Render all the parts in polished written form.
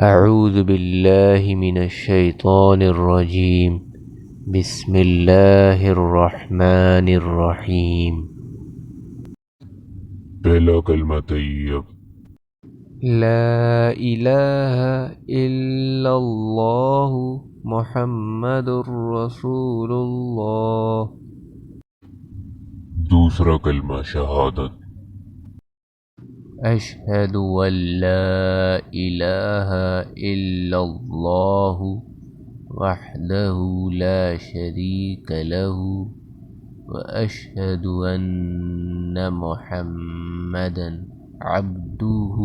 أعوذ بالله من الشيطان الرجيم. بسم الله الرحمن الرحيم. پہلا کلمہ طیب. لا إله إلا الله محمد رسول الله. دوسرا کلمہ شہادت. أشهد أن لا إله إلا الله وحده لا شريك له وأشهد أن محمدا عبده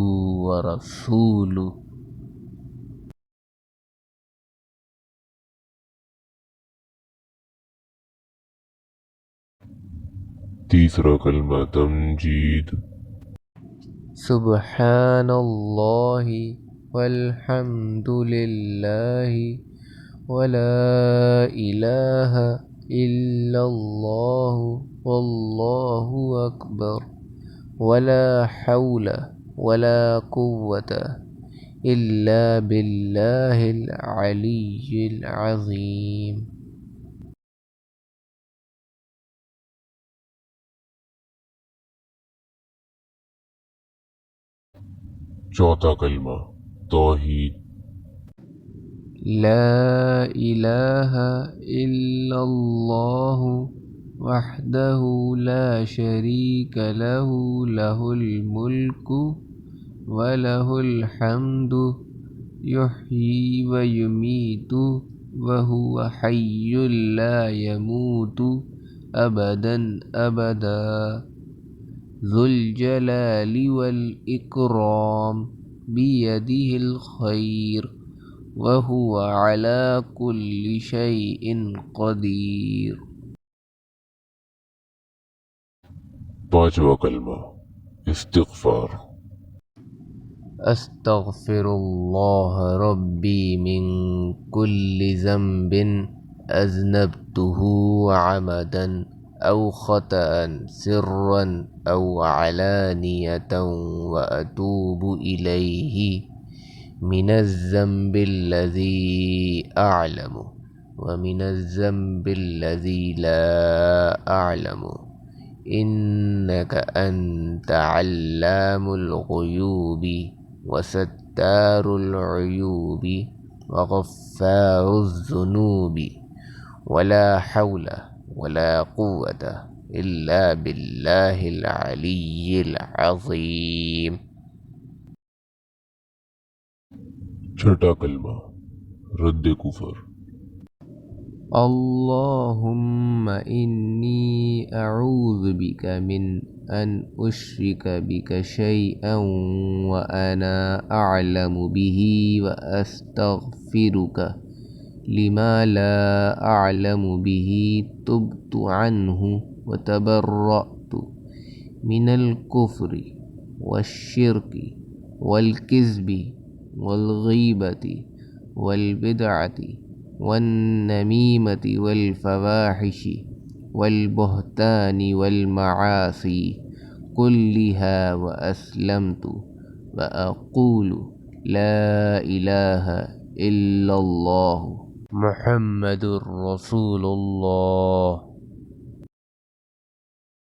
ورسوله. تیسرا کلمہ تمجید. سبحان الله والحمد لله ولا إله إلا الله والله أكبر ولا حول ولا قوة إلا بالله العلي العظيم. چوتھا کلمہ توحید. لا إله إلا الله وحده لا شريك له له الملك وله الحمد يحيي ويميت وهو حي لا يموت أبدا أبدا ذو الجلال والإكرام بيده الخير وهو على كل شيء قدير. پانچواں کلمہ استغفار. أستغفر الله ربي من كل ذنب أذنبته عمدا أو خطأ سرا أو علانية وأتوب إليه من الذنب الذي أعلم ومن الذنب الذي لا أعلم إنك أنت علام الغيوب وستار العيوب وغفار الذنوب ولا حول ولا قوة إلا بالله العلي العظيم. چھٹا کلمہ رد کفر. اللهم إني أعوذ بك من أن أشرك بك شيئا وأنا أعلم به وأستغفرك لما لا أعلم به. تبت عنه وتبرأت من الكفر والشرك والكذب والغيبة والبدعة والنميمة والفواحش والبهتان والمعاصي كلها وأسلمت وأقول لا إله إلا الله محمد رسول الله.